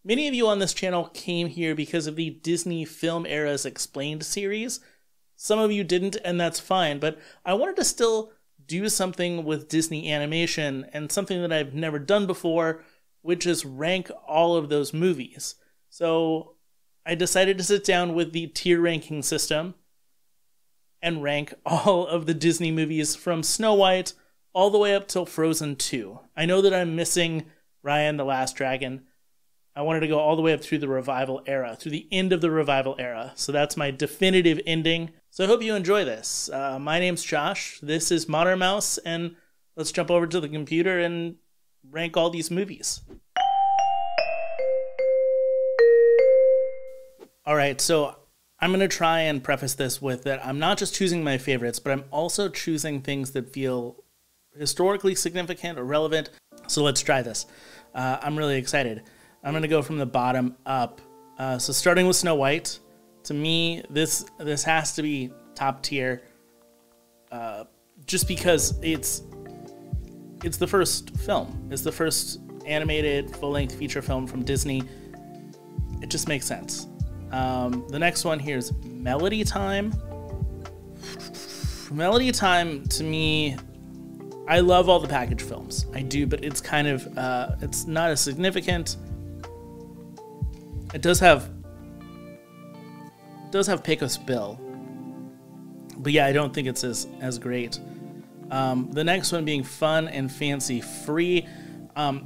Many of you on this channel came here because of the Disney Film Eras Explained series. Some of you didn't, and that's fine, but I wanted to still do something with Disney animation and something that I've never done before, which is rank all of those movies. So I decided to sit down with the tier ranking system and rank all of the Disney movies from Snow White all the way up till Frozen 2. I know that I'm missing Raya and the Last Dragon. I wanted to go all the way up through the revival era, through the end of the revival era. So that's my definitive ending. So I hope you enjoy this. My name's Josh. This is Modern Mouse, and let's jump over to the computer and rank all these movies. All right, so I'm going to try and preface this with that I'm not just choosing my favorites, but I'm also choosing things that feel historically significant or relevant. So let's try this. I'm really excited. I'm going to go from the bottom up. So starting with Snow White, to me, this has to be top tier, just because it's the first film. It's the first animated full-length feature film from Disney. It just makes sense. The next one here is Melody Time. Melody Time, to me, I love all the package films. I do, but it's kind of, it's not as significant. It does have Pecos Bill, but yeah, I don't think it's as great. The next one being Fun and Fancy Free.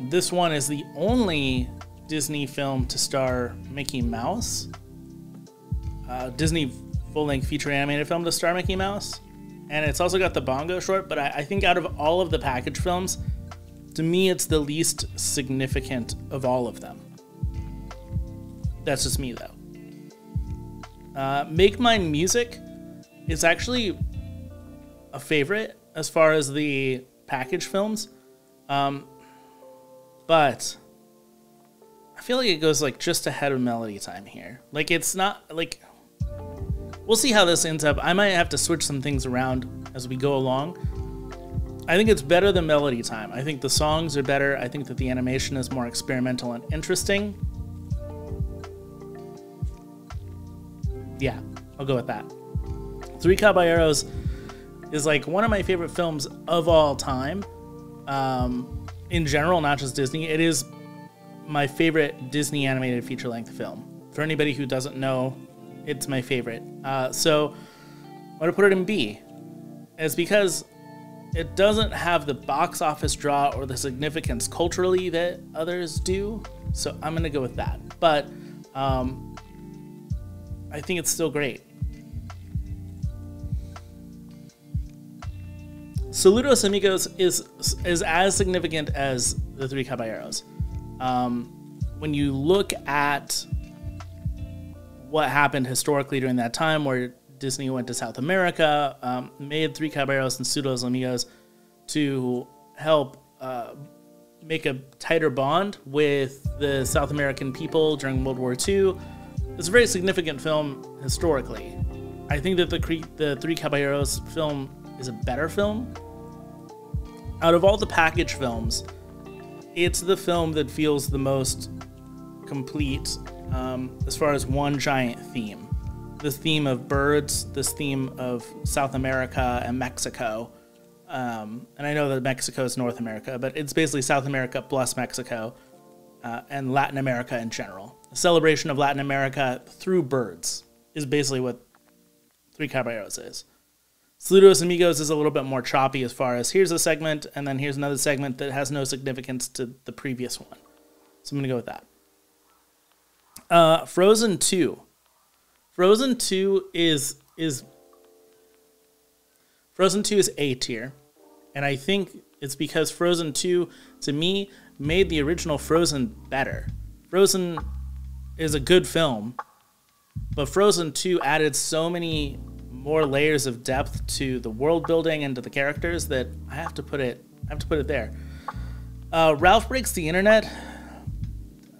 This one is the only Disney film to star Mickey Mouse. Disney full-length feature animated film to star Mickey Mouse. And it's also got the Bongo short, but I think out of all of the package films, to me, it's the least significant of all of them. That's just me, though. Make Mine Music is actually a favorite as far as the package films. But I feel like it goes like just ahead of Melody Time here. Like, it's not like, we'll see how this ends up. I might have to switch some things around as we go along. I think it's better than Melody Time. I think the songs are better. I think that the animation is more experimental and interesting. Yeah, I'll go with that. Three Caballeros is like one of my favorite films of all time. In general, not just Disney. It is my favorite Disney animated feature-length film. For anybody who doesn't know, it's my favorite. So I'm going to put it in B. It's because it doesn't have the box office draw or the significance culturally that others do. So I'm going to go with that. But I think it's still great. Saludos Amigos is as significant as the Three Caballeros. When you look at what happened historically during that time, where Disney went to South America, made Three Caballeros and Saludos Amigos to help make a tighter bond with the South American people during World War II. It's a very significant film historically. I think that the Three Caballeros film is a better film. Out of all the package films, it's the film that feels the most complete as far as one giant theme. This theme of birds, this theme of South America and Mexico. And I know that Mexico is North America, but it's basically South America plus Mexico and Latin America in general. A celebration of Latin America through birds is basically what Three Caballeros is. Saludos Amigos is a little bit more choppy as far as here's a segment, and then here's another segment that has no significance to the previous one. So I'm going to go with that. Frozen 2. Frozen 2 is A tier, and I think it's because Frozen 2, to me, made the original Frozen better. Frozen is a good film, but Frozen 2 added so many more layers of depth to the world building and to the characters that I have to put it there. Ralph Breaks the Internet.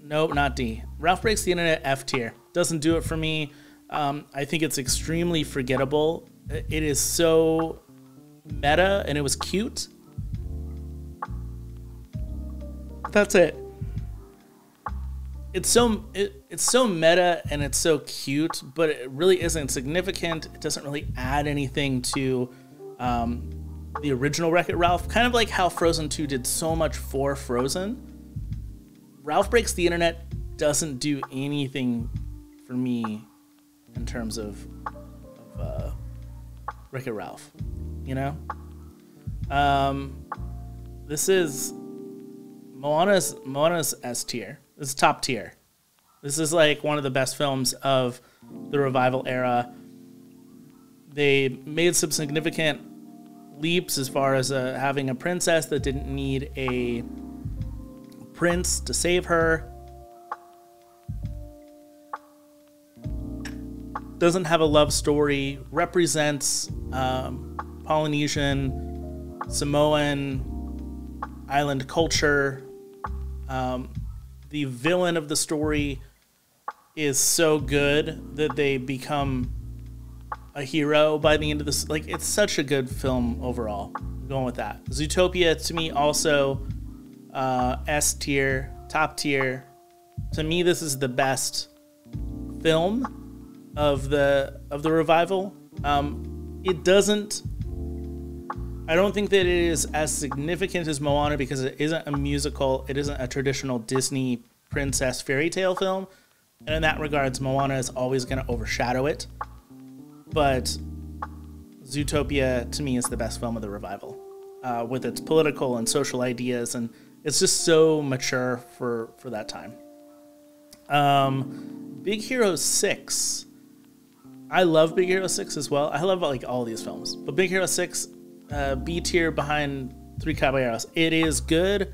Nope, not D. Ralph Breaks the Internet, F tier. Doesn't do it for me. I think it's extremely forgettable. It is so meta, and it was cute. That's it. it's so meta and it's so cute, but it really isn't significant. It doesn't really add anything to the original Wreck-It Ralph. Kind of like how Frozen 2 did so much for Frozen. Ralph Breaks the Internet doesn't do anything for me in terms of Wreck-It Ralph, you know? This is Moana's S tier. This is top tier. This is like one of the best films of the revival era. They made some significant leaps as far as having a princess that didn't need a prince to save her. Doesn't have a love story. Represents Polynesian, Samoan, island culture. The villain of the story is so good that they become a hero by the end of this. Like, it's such a good film overall. I'm going with that. Zootopia, to me, also S tier, top tier. To me, this is the best film of the revival. It doesn't. I don't think that it is as significant as Moana because it isn't a musical. It isn't a traditional Disney princess fairy tale film. And in that regards, Moana is always going to overshadow it. But Zootopia, to me, is the best film of the revival. With its political and social ideas. And it's just so mature for that time. Big Hero 6. I love Big Hero 6 as well. I love like all these films. But Big Hero 6... B tier behind Three Caballeros. It is good.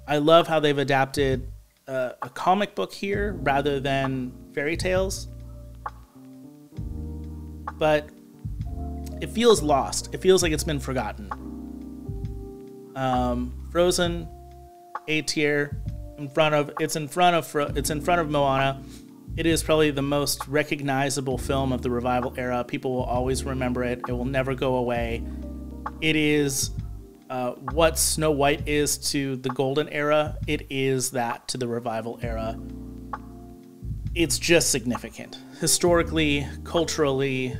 I love how they've adapted a comic book here rather than fairy tales. But it feels lost. It feels like it's been forgotten. Frozen, A tier, in front of Moana. It is probably the most recognizable film of the revival era. People will always remember it. It will never go away. It is what Snow White is to the golden era. It is that to the revival era. It's just significant. Historically, culturally,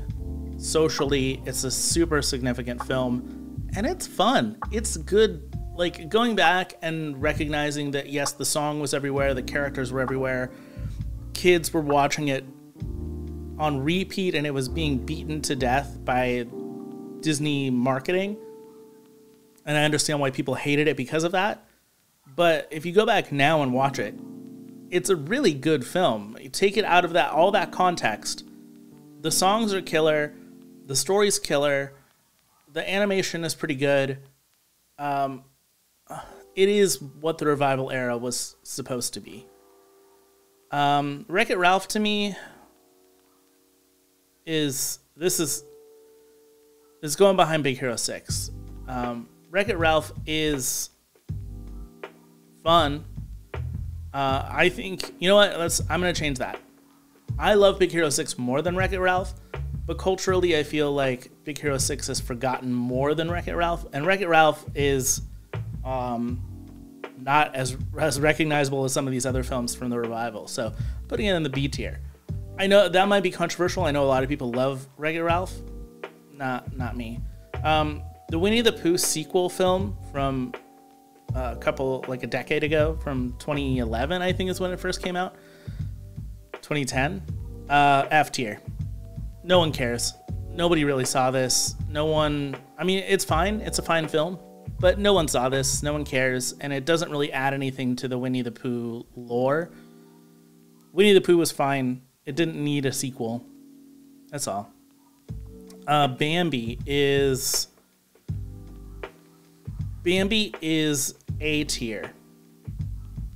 socially, it's a super significant film. And it's fun. It's good. Like, going back and recognizing that, yes, the song was everywhere. The characters were everywhere. Kids were watching it on repeat, and it was being beaten to death by Disney marketing, and I understand why people hated it because of that. But if you go back now and watch it, it's a really good film. You take it out of all that context. The songs are killer, the story's killer, the animation is pretty good. It is what the revival era was supposed to be. Wreck-It Ralph, to me, is going behind Big Hero 6. Wreck-It Ralph is fun. I think, you know what? I'm going to change that. I love Big Hero 6 more than Wreck-It Ralph, but culturally I feel like Big Hero 6 is forgotten more than Wreck-It Ralph, and Wreck-It Ralph is not as recognizable as some of these other films from the revival. So putting it in the B tier. I know that might be controversial. I know a lot of people love Wreck-It Ralph. Not me. The Winnie the Pooh sequel film from a decade ago, from 2011, I think is when it first came out. 2010. F tier. No one cares. Nobody really saw this. No one, I mean, it's fine. It's a fine film, but no one saw this. No one cares. And it doesn't really add anything to the Winnie the Pooh lore. Winnie the Pooh was fine. It didn't need a sequel. That's all. Bambi is A tier.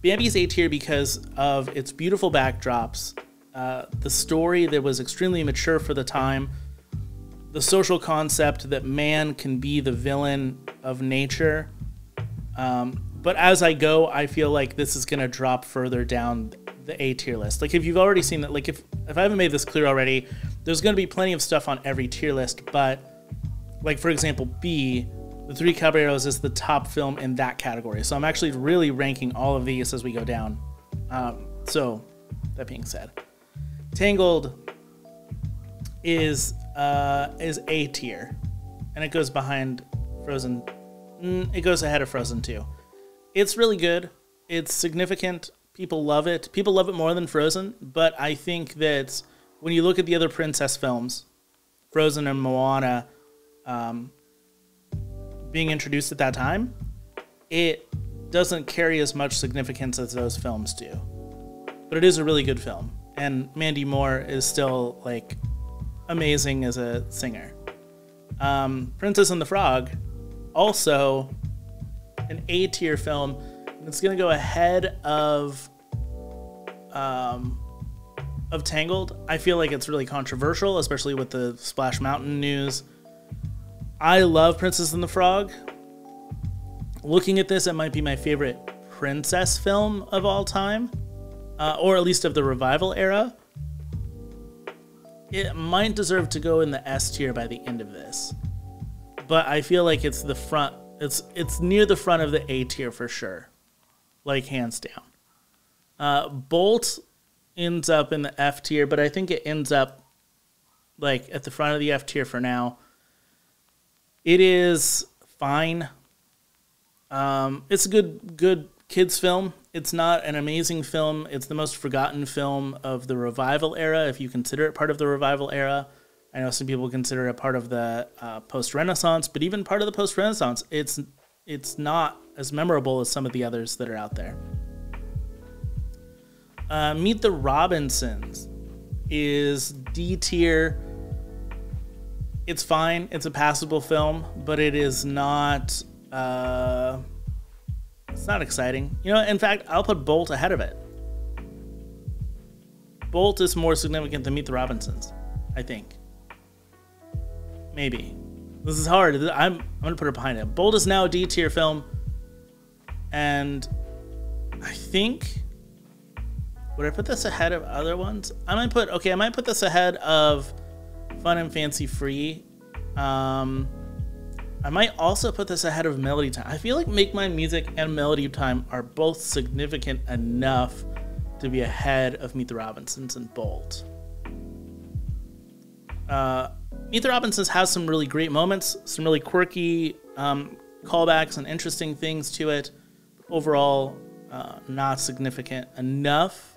Bambi is A tier because of its beautiful backdrops, the story that was extremely mature for the time, the social concept that man can be the villain of nature. But as I go, I feel like this is going to drop further down the A tier list. Like, if you've already seen that, like if I haven't made this clear already, there's going to be plenty of stuff on every tier list, but like, for example, B, The Three Caballeros is the top film in that category. So I'm actually really ranking all of these as we go down. So, that being said, Tangled is A tier, and it goes behind Frozen. It goes ahead of Frozen 2. It's really good. It's significant. People love it. People love it more than Frozen, but I think that when you look at the other princess films, Frozen and Moana, being introduced at that time, it doesn't carry as much significance as those films do. But it is a really good film, and Mandy Moore is still like amazing as a singer. Princess and the Frog, also an A tier film. It's gonna go ahead of Tangled. I feel like it's really controversial, especially with the Splash Mountain news. I love Princess and the Frog. Looking at this, it might be my favorite princess film of all time, or at least of the revival era. It might deserve to go in the S tier by the end of this, but I feel like it's the front. It's near the front of the A tier for sure, like hands down. Bolt ends up in the F tier, but I think it ends up like at the front of the F tier for now. It is fine. It's a good kids film. It's not an amazing film. It's the most forgotten film of the revival era, if you consider it part of the revival era. I know some people consider it part of the post-Renaissance, but even part of the post-Renaissance, it's not as memorable as some of the others that are out there. Meet the Robinsons is D tier. It's fine. It's a passable film, but it is not. It's not exciting. You know, in fact, I'll put Bolt ahead of it. Bolt is more significant than Meet the Robinsons, I think. Maybe. This is hard. I'm gonna put it behind it. Bolt is now a D tier film, and I think. Would I put this ahead of other ones? I might put this ahead of Fun and Fancy Free. I might also put this ahead of Melody Time. I feel like Make Mine Music and Melody Time are both significant enough to be ahead of Meet the Robinsons and Bolt. Meet the Robinsons has some really great moments, some really quirky callbacks and interesting things to it. Overall, not significant enough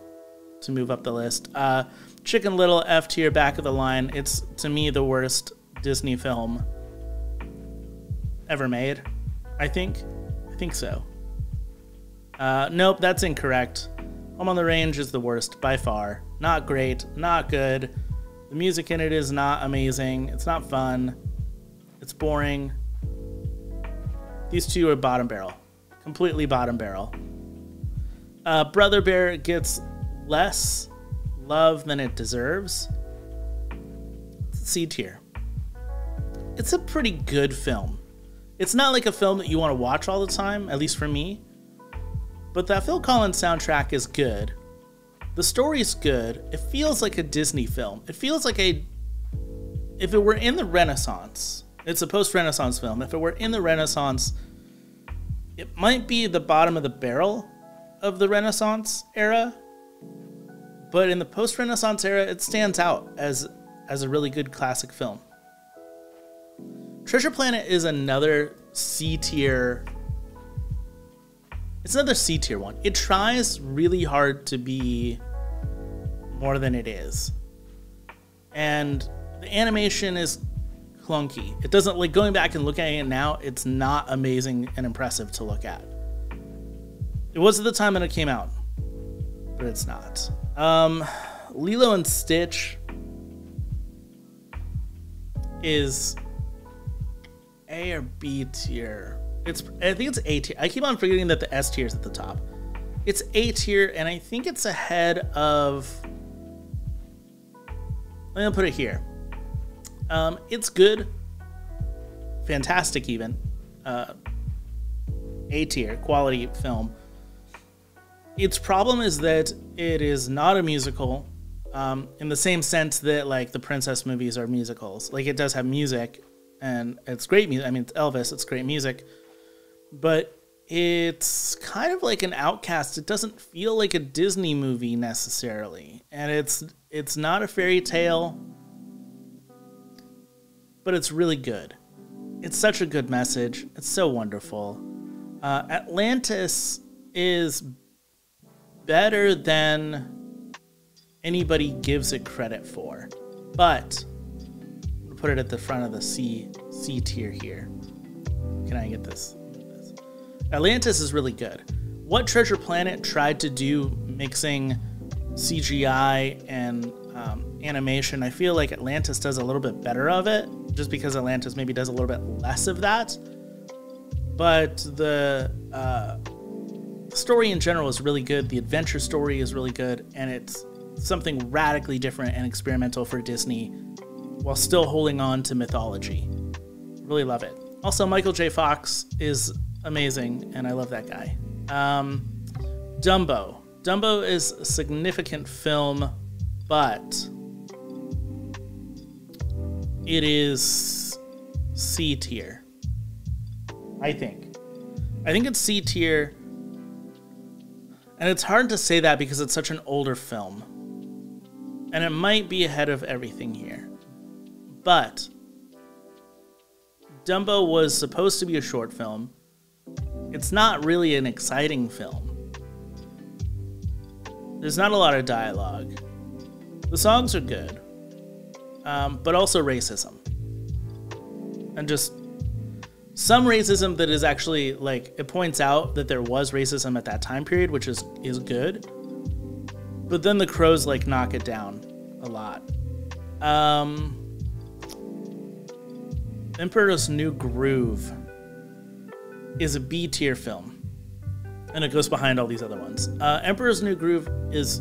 to move up the list. Chicken Little, F tier, back of the line. It's, to me, the worst Disney film ever made, I think. I think so. Nope, that's incorrect. Home on the Range is the worst, by far. Not great, not good. The music in it is not amazing. It's not fun. It's boring. These two are bottom barrel. Completely bottom barrel. Brother Bear gets less love than it deserves. C tier. It's a pretty good film. It's not like a film that you want to watch all the time, at least for me. But that Phil Collins soundtrack is good. The story's good. It feels like a Disney film. It feels like if it were in the Renaissance, it's a post-Renaissance film. If it were in the Renaissance, it might be the bottom of the barrel of the Renaissance era. But in the post-Renaissance era, it stands out as a really good classic film. Treasure Planet is another C tier. It's another C tier one. It tries really hard to be more than it is. And the animation is clunky. It doesn't, like, going back and looking at it now, it's not amazing and impressive to look at. It was at the time when it came out, but it's not. Lilo and Stitch is A or B tier. I think it's A tier. I keep on forgetting that the S tier is at the top. It's A tier, and I think it's ahead of. Let me put it here. It's good, fantastic, even A tier quality film. Its problem is that it is not a musical, in the same sense that, like, the princess movies are musicals. Like, it does have music, and it's great music. I mean, it's Elvis, it's great music, but it's kind of like an outcast. It doesn't feel like a Disney movie necessarily. And it's not a fairy tale, but it's really good. It's such a good message. It's so wonderful. Atlantis is better than anybody gives it credit for, but I'm gonna put it at the front of the C tier here. Can I get this? Atlantis is really good. What Treasure Planet tried to do mixing CGI and animation, I feel like Atlantis does a little bit better of it, just because Atlantis maybe does a little bit less of that. But the story in general is really good. The adventure story is really good, and it's something radically different and experimental for Disney while still holding on to mythology. Really love it. Also, Michael J. Fox is amazing, and I love that guy. Dumbo. Dumbo is a significant film, but it is C tier, I think. I think it's C tier, and it's hard to say that because it's such an older film, and it might be ahead of everything here. But Dumbo was supposed to be a short film. It's not really an exciting film. There's not a lot of dialogue. The songs are good, but also racism. And just some racism that is actually, like, it points out that there was racism at that time period, which is good. But then the Crows, like, knock it down a lot. Emperor's New Groove is a B tier film, and it goes behind all these other ones. Emperor's New Groove is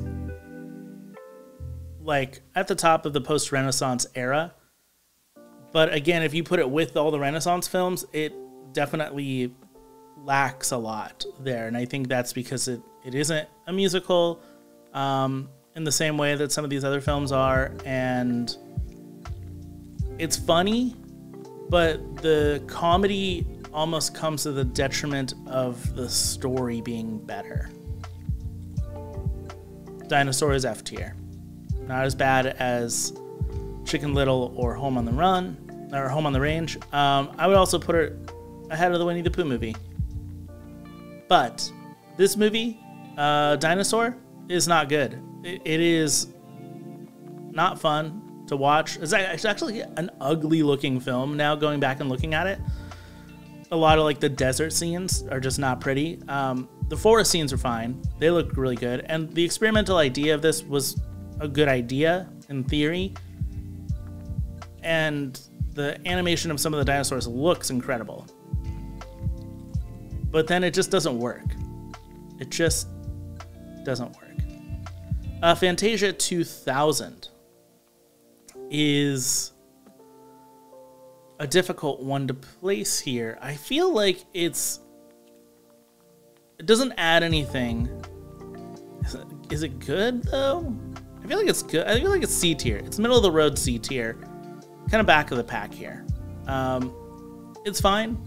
like at the top of the post-Renaissance era, but again, if you put it with all the Renaissance films, it definitely lacks a lot there, and I think that's because it isn't a musical in the same way that some of these other films are, and it's funny, but the comedy almost comes to the detriment of the story being better. Dinosaur is F tier. Not as bad as Chicken Little or Home on the Run, or Home on the Range. I would also put it ahead of the Winnie the Pooh movie. But this movie, Dinosaur, is not good. It is not fun to watch. It's actually an ugly looking film now, going back and looking at it. A lot of like the desert scenes are just not pretty. The forest scenes are fine. They look really good. And the experimental idea of this was a good idea in theory. And the animation of some of the dinosaurs looks incredible. But then it just doesn't work. It just doesn't work. Fantasia 2000 is a difficult one to place here. I feel like it doesn't add anything. Is it good though? I feel like it's good. I feel like it's C tier. It's middle of the road C tier, kind of back of the pack here. It's fine.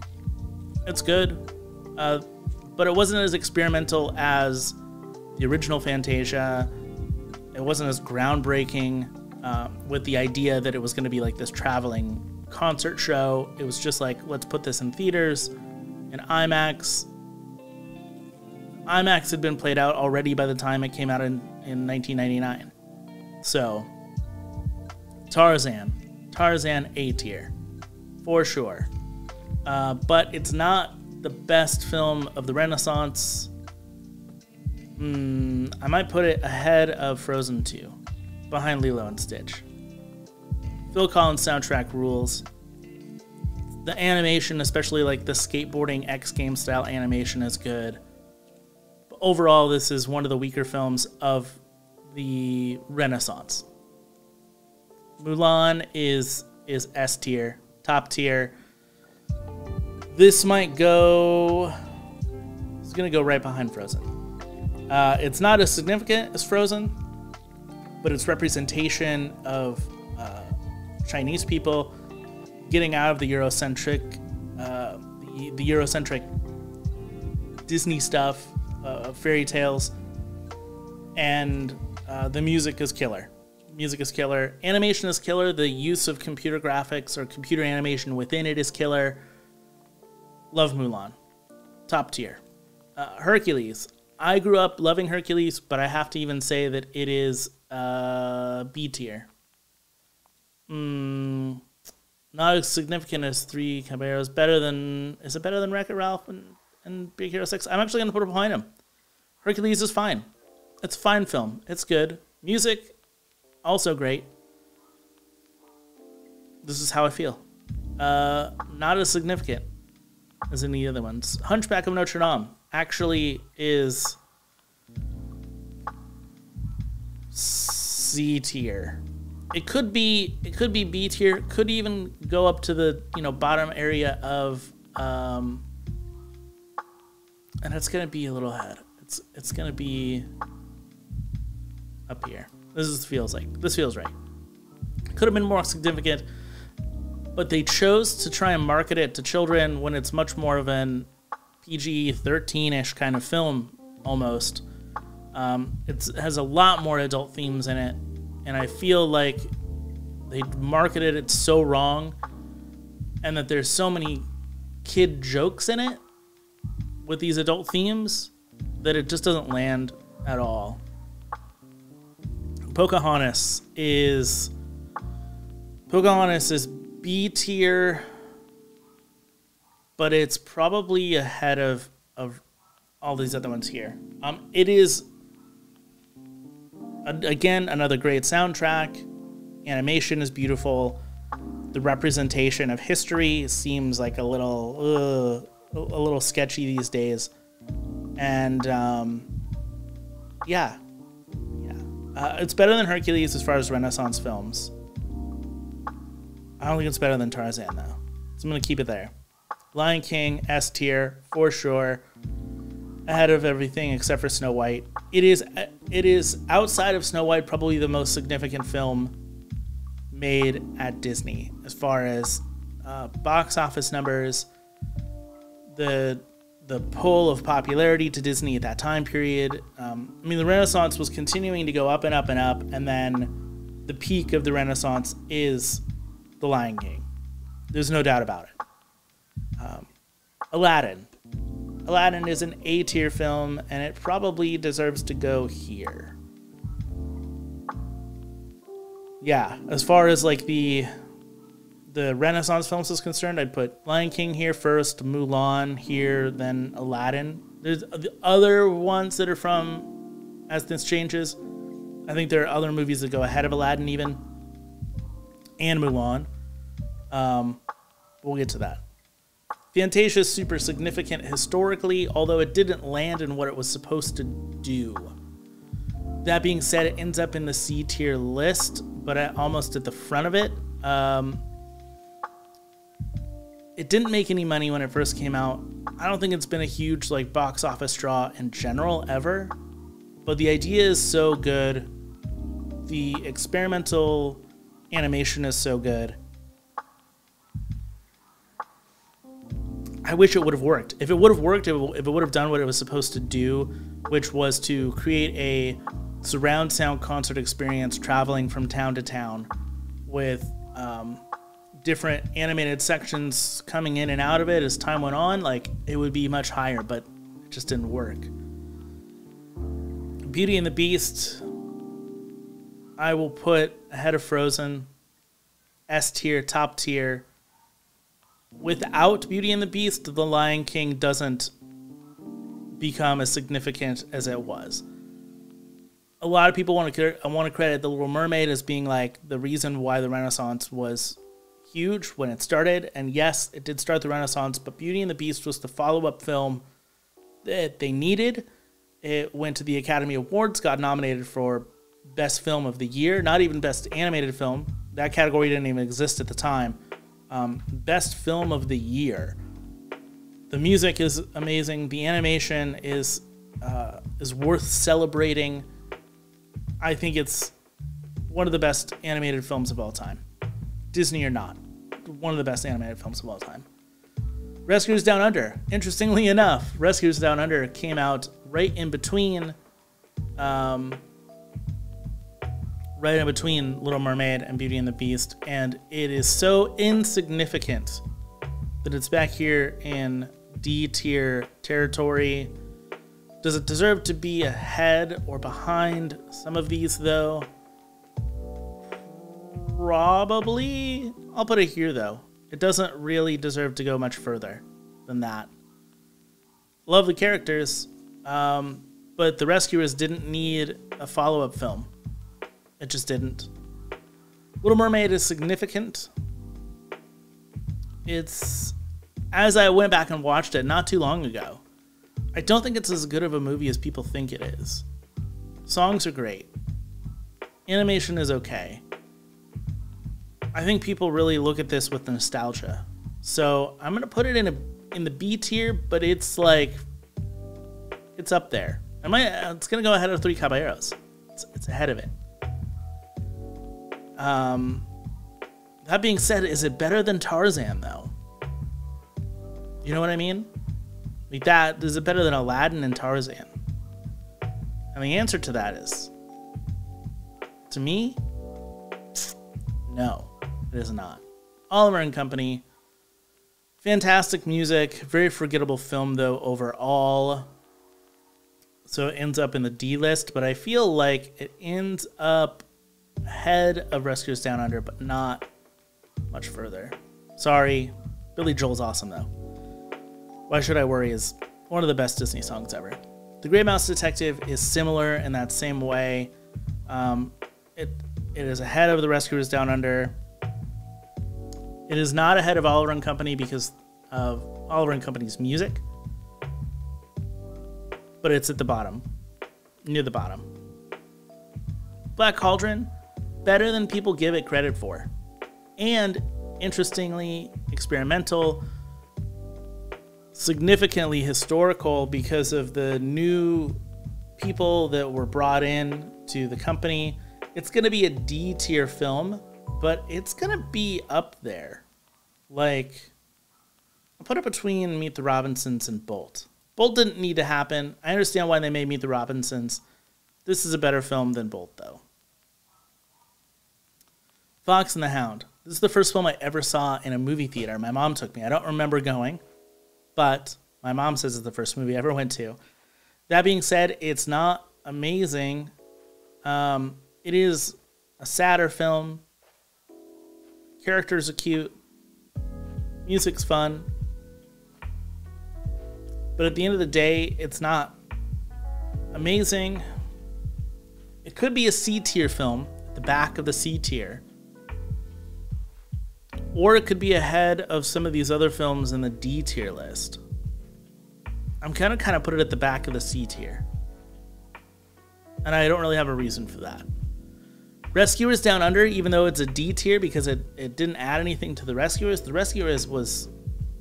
It's good, but it wasn't as experimental as the original Fantasia. It wasn't as groundbreaking with the idea that it was going to be like this traveling concert show. It was just like, let's put this in theaters, in IMAX. IMAX had been played out already by the time it came out in 1999. So, Tarzan A tier, for sure. But it's not the best film of the Renaissance. I might put it ahead of Frozen 2, behind Lilo and Stitch. Phil Collins soundtrack rules. The animation, especially like the skateboarding X Games style animation, is good. But overall, this is one of the weaker films of the Renaissance. Mulan is S tier, top tier. This might go... It's gonna go right behind Frozen. It's not as significant as Frozen, but its representation of Chinese people getting out of the Eurocentric Disney stuff, fairy tales, and the music is killer. Music is killer. Animation is killer. The use of computer graphics or computer animation within it is killer. Love Mulan. Top tier. Hercules. I grew up loving Hercules, but I have to even say that it is B tier. Not as significant as Three Caballeros. Is it better than Wreck-It Ralph and Big Hero 6? I'm actually going to put it behind him. Hercules is fine. It's a fine film. It's good. Music, also great. This is how I feel. Not as significant as any other ones. Hunchback of Notre Dame actually is C tier. It could be B tier. Could even go up to the bottom area of and it's gonna be a little ahead. It's gonna be up here. This feels right. Could have been more significant, but they chose to try and market it to children when it's much more of an PG-13-ish kind of film almost. It has a lot more adult themes in it, and I feel like they marketed it so wrong, and that there's so many kid jokes in it with these adult themes that it just doesn't land at all. Pocahontas is B tier, but it's probably ahead of all these other ones here. It is again another great soundtrack. Animation is beautiful. The representation of history seems like a little sketchy these days, and it's better than Hercules as far as Renaissance films. I don't think it's better than Tarzan, though. So I'm going to keep it there. Lion King, S tier, for sure. Ahead of everything except for Snow White. It is outside of Snow White, probably the most significant film made at Disney. As far as box office numbers, the pull of popularity to Disney at that time period. The Renaissance was continuing to go up and up and up, and then the peak of the Renaissance is The Lion King. There's no doubt about it. Aladdin. Aladdin is an A-tier film, and it probably deserves to go here. Yeah, as far as like the Renaissance films is concerned, I'd put Lion King here first, Mulan here, then Aladdin. There's the other ones that are from As This Changes. I think there are other movies that go ahead of Aladdin even, and Mulan. We'll get to that. Fantasia is super significant historically, although it didn't land in what it was supposed to do. That being said, it ends up in the C tier list, but almost at the front of it. It didn't make any money when it first came out. I don't think it's been a huge box office draw in general ever, but the idea is so good. The experimental animation is so good. I wish it would have worked. If it would have worked, if it would have done what it was supposed to do, which was to create a surround sound concert experience traveling from town to town with different animated sections coming in and out of it as time went on, it would be much higher, but it just didn't work. Beauty and the Beast, I will put ahead of Frozen. S tier, top tier. Without Beauty and the Beast, The Lion King doesn't become as significant as it was. A lot of people want to credit The Little Mermaid as being the reason why the Renaissance was huge when it started. And yes, it did start the Renaissance, but Beauty and the Beast was the follow-up film that they needed. It went to the Academy Awards, got nominated for Best Film of the Year, not even Best Animated Film. That category didn't even exist at the time. Best Film of the Year. The music is amazing. The animation is worth celebrating. I think it's one of the best animated films of all time. Disney or not, one of the best animated films of all time. Rescuers Down Under. Interestingly enough, Rescuers Down Under came out right in between Little Mermaid and Beauty and the Beast, and it is so insignificant that it's back here in D tier territory. Does it deserve to be ahead or behind some of these, though? Probably. I'll put it here, though. It doesn't really deserve to go much further than that. Love the characters, but The Rescuers didn't need a follow-up film. It just didn't. Little Mermaid is significant. It's, as I went back and watched it not too long ago, I don't think it's as good of a movie as people think it is. Songs are great. Animation is okay. I think people really look at this with nostalgia. So I'm gonna put it in the B tier, but it's like, it's up there. It's gonna go ahead of Three Caballeros. It's ahead of it. That being said, is it better than Tarzan though? You know what I mean? Like that, is it better than Aladdin and Tarzan? And the answer to that is, to me, no, it is not. Oliver and Company, fantastic music, very forgettable film though overall. So it ends up in the D list, but I feel like it ends up ahead of Rescuers Down Under, but not much further. Sorry, Billy Joel's awesome though. Why Should I Worry is one of the best Disney songs ever. The Grey Mouse Detective is similar in that same way. It is ahead of The Rescuers Down Under. It is not ahead of Oliver and Company because of Oliver and Company's music, but it's at the bottom, near the bottom. Black Cauldron, better than people give it credit for, and interestingly experimental, significantly historical because of the new people that were brought in to the company. It's going to be a D tier film, but it's going to be up there. Like, I'll put it between Meet the Robinsons and Bolt. Bolt didn't need to happen. I understand why they made Meet the Robinsons. This is a better film than Bolt, though. Fox and the Hound. This is the first film I ever saw in a movie theater. My mom took me. I don't remember going, but my mom says it's the first movie I ever went to. That being said, it's not amazing. It is a sadder film. Characters are cute. Music's fun. But at the end of the day, it's not amazing. It could be a C tier film, at the back of the C tier. Or it could be ahead of some of these other films in the D tier list. I'm kind of put it at the back of the C tier. And I don't really have a reason for that. Rescuers Down Under, even though it's a D tier because it didn't add anything to The Rescuers was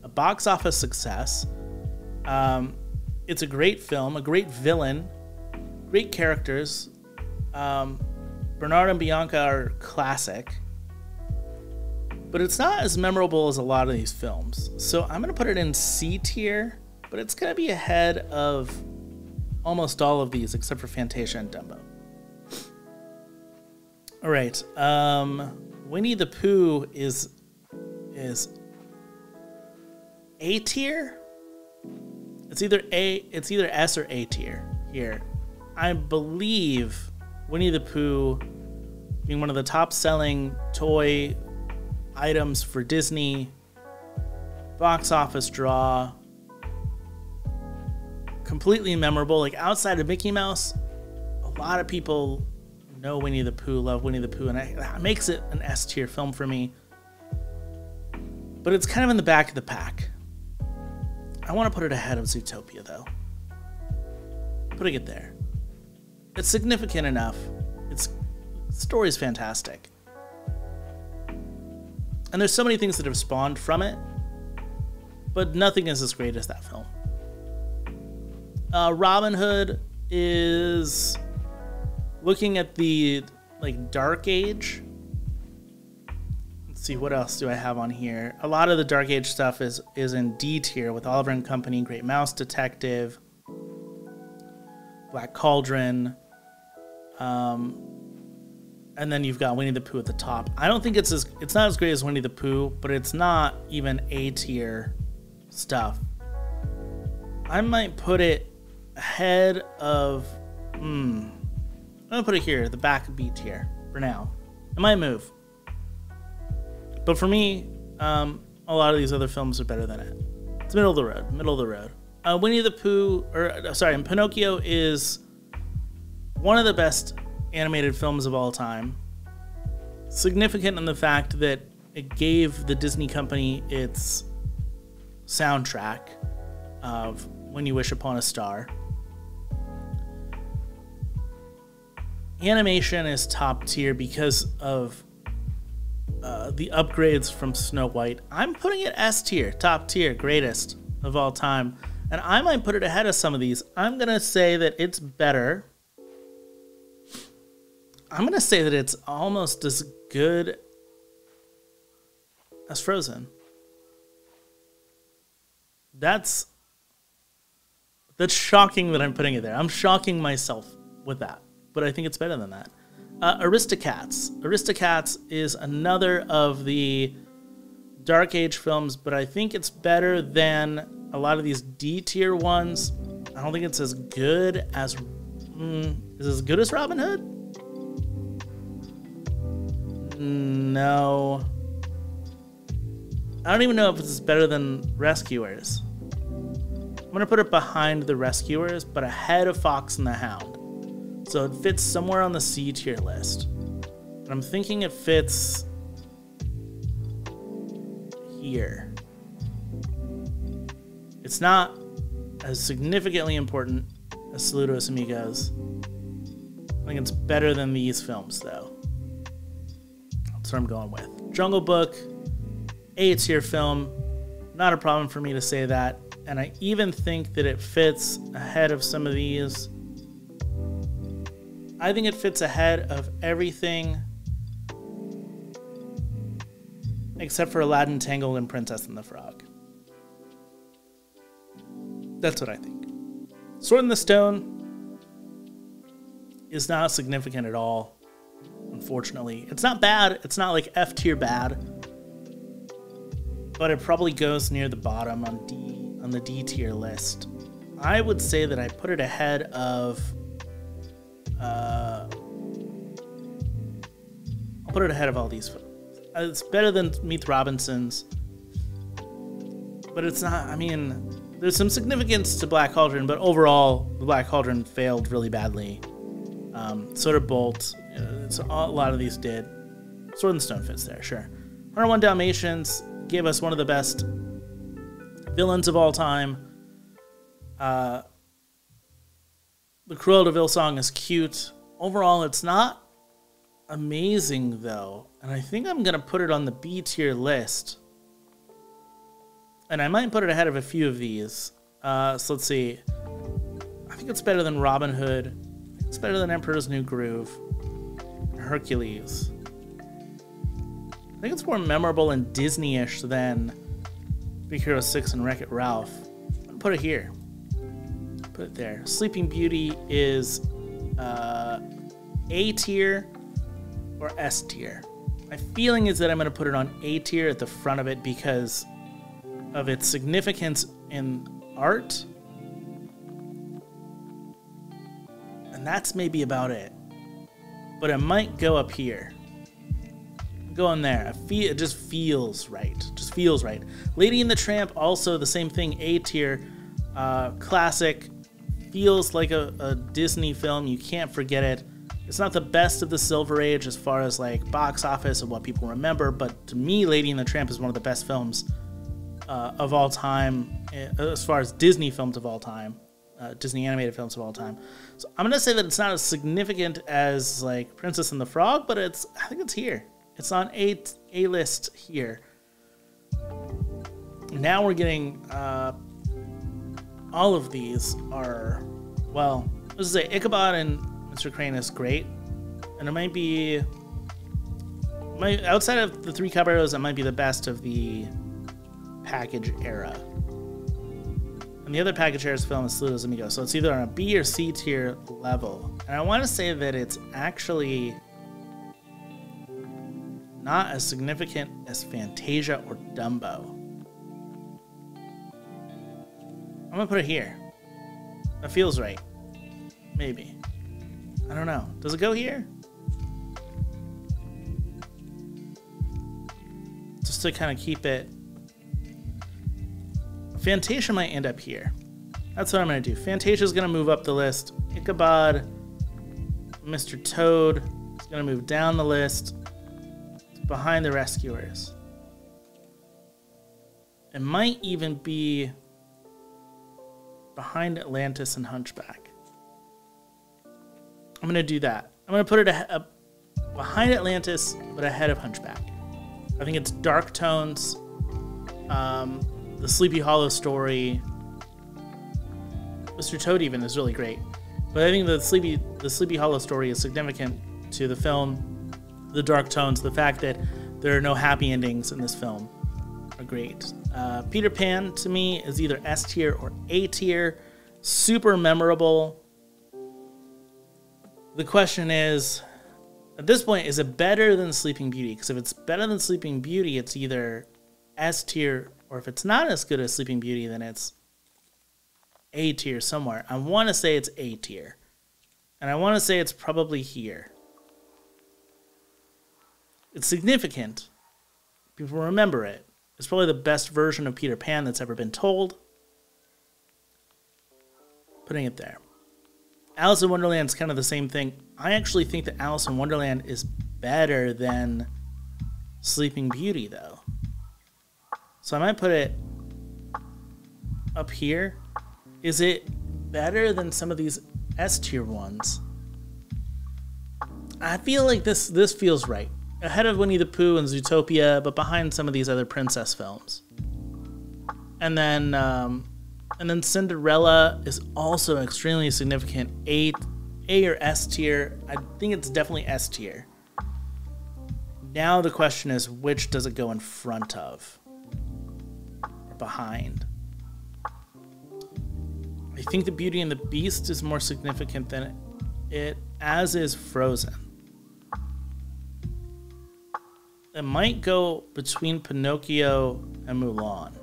a box office success. It's a great film, a great villain, great characters. Bernard and Bianca are classic. But it's not as memorable as a lot of these films. So I'm going to put it in C tier, but it's going to be ahead of almost all of these except for Fantasia and Dumbo. All right, Winnie the Pooh is A tier. It's either S or A tier here. I believe Winnie the Pooh being one of the top selling toy items for Disney, box office draw, completely memorable. Like outside of Mickey Mouse, a lot of people know Winnie the Pooh, love Winnie the Pooh, and that makes it an S tier film for me. But it's kind of in the back of the pack. I want to put it ahead of Zootopia, though. Putting it there. It's significant enough. The story's fantastic. And there's so many things that have spawned from it, but nothing is as great as that film. Robin Hood is looking at the dark age. Let's see, what else do I have on here? A lot of the Dark Age stuff is in D tier with Oliver and Company, Great Mouse Detective, Black Cauldron, and then you've got Winnie the Pooh at the top. I don't think it's not as great as Winnie the Pooh, but it's not even A tier stuff. I might put it ahead of, I'm gonna put it here, the back of B tier for now. It might move. But for me, a lot of these other films are better than it. It's middle of the road. Winnie the Pooh, Pinocchio is one of the best animated films of all time. Significant in the fact that it gave the Disney company its soundtrack of When You Wish Upon a Star. Animation is top tier because of the upgrades from Snow White. I'm putting it S tier, top tier, greatest of all time. And I might put it ahead of some of these. I'm going to say that it's better. I'm going to say that it's almost as good as Frozen. That's shocking that I'm putting it there. I'm shocking myself with that, but I think it's better than that. Aristocats. Aristocats is another of the Dark Age films, but I think it's better than a lot of these D tier ones. I don't think it's as good as... is it as good as Robin Hood? No. I don't even know if it's better than Rescuers. I'm going to put it behind The Rescuers, but ahead of Fox and the Hound. So it fits somewhere on the C tier list. But I'm thinking it fits here. It's not as significantly important as Saludos Amigos. I think it's better than these films, though. That's what I'm going with. Jungle Book, A tier film. Not a problem for me to say that. And I even think that it fits ahead of some of these. I think it fits ahead of everything except for Aladdin, Tangled, and Princess and the Frog. That's what I think. Sword in the Stone is not significant at all, unfortunately. It's not bad. It's not like F tier bad, but it probably goes near the bottom on the D tier list. I would say that I put it ahead of... I'll put it ahead of all these films. It's better than Meet the Robinsons, but it's not, I mean, there's some significance to Black Cauldron, but overall, the Black Cauldron failed really badly. So did Bolt. So a lot of these did. Sword in the Stone fits there, sure. 101 Dalmatians gave us one of the best villains of all time. The Cruella de Vil song is cute. Overall, it's not amazing, though. And I think I'm going to put it on the B tier list. And I might put it ahead of a few of these. So let's see. I think it's better than Robin Hood. I think it's better than Emperor's New Groove. Hercules. I think it's more memorable and Disney-ish than Big Hero 6 and Wreck-It Ralph. I'll put it here. Put it there. Sleeping Beauty is A tier or S tier. My feeling is that I'm going to put it on A tier at the front of it because of its significance in art. And that's maybe about it. But it might go up here. Go in there. It just feels right. Just feels right. Lady and the Tramp, also the same thing, A tier. Classic. Feels like a Disney film. You can't forget it. It's not the best of the Silver Age as far as like box office and what people remember, but to me, Lady and the Tramp is one of the best films of all time, as far as Disney films of all time, Disney animated films of all time. So I'm gonna say that it's not as significant as like Princess and the Frog, but I think it's here. It's on A list here. Now we're getting all of these are, well, let's say Ichabod and Mr. Crane is great, and it might be outside of the Three Caballeros, that might be the best of the package era. And the other package era's film is Saludos Amigos. So it's either on a B or C tier level. And I want to say that it's actually not as significant as Fantasia or Dumbo. I'm gonna put it here. That feels right. Maybe. I don't know. Does it go here? Just to kind of keep it. Fantasia might end up here. That's what I'm gonna do. Fantasia's gonna move up the list. Ichabod, Mr. Toad is gonna move down the list. It's behind the Rescuers. It might even be behind Atlantis and Hunchback. I'm going to do that. I'm going to put it behind Atlantis, but ahead of Hunchback. I think it's dark tones, the Sleepy Hollow story. Mr. Toad even is really great. But I think the Sleepy Hollow story is significant to the film. The dark tones, the fact that there are no happy endings in this film are great. Peter Pan, to me, is either S tier or A tier. Super memorable. The question is, at this point, is it better than Sleeping Beauty? Because if it's better than Sleeping Beauty, it's either S tier, or if it's not as good as Sleeping Beauty, then it's A tier somewhere. I want to say it's A tier. And I want to say it's probably here. It's significant. People remember it. It's probably the best version of Peter Pan that's ever been told. Putting it there. Alice in Wonderland is kind of the same thing. I actually think that Alice in Wonderland is better than Sleeping Beauty, though. So I might put it up here. Is it better than some of these S tier ones? I feel like this feels right. Ahead of Winnie the Pooh and Zootopia, but behind some of these other princess films. And then Cinderella is also extremely significant. A or S tier. I think it's definitely S tier. Now the question is, which does it go in front of? Or behind? I think the Beauty and the Beast is more significant than it, as is Frozen. It might go between Pinocchio and Mulan.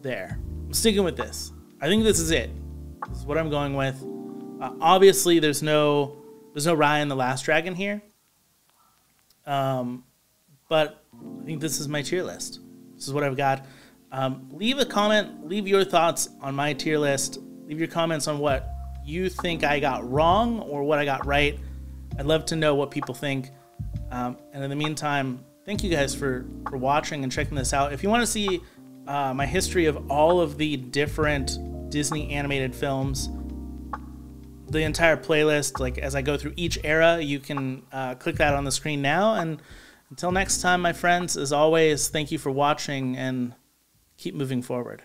There. I'm sticking with this. I think this is it. This is what I'm going with. Obviously, there's no Raya and the Last Dragon here. But I think this is my tier list. This is what I've got. Leave a comment. Leave your thoughts on my tier list. Leave your comments on what you think I got wrong or what I got right. I'd love to know what people think. And in the meantime, thank you guys for watching and checking this out. If you want to see my history of all of the different Disney animated films, the entire playlist, like as I go through each era, you can click that on the screen now. And until next time, my friends, as always, thank you for watching and keep moving forward.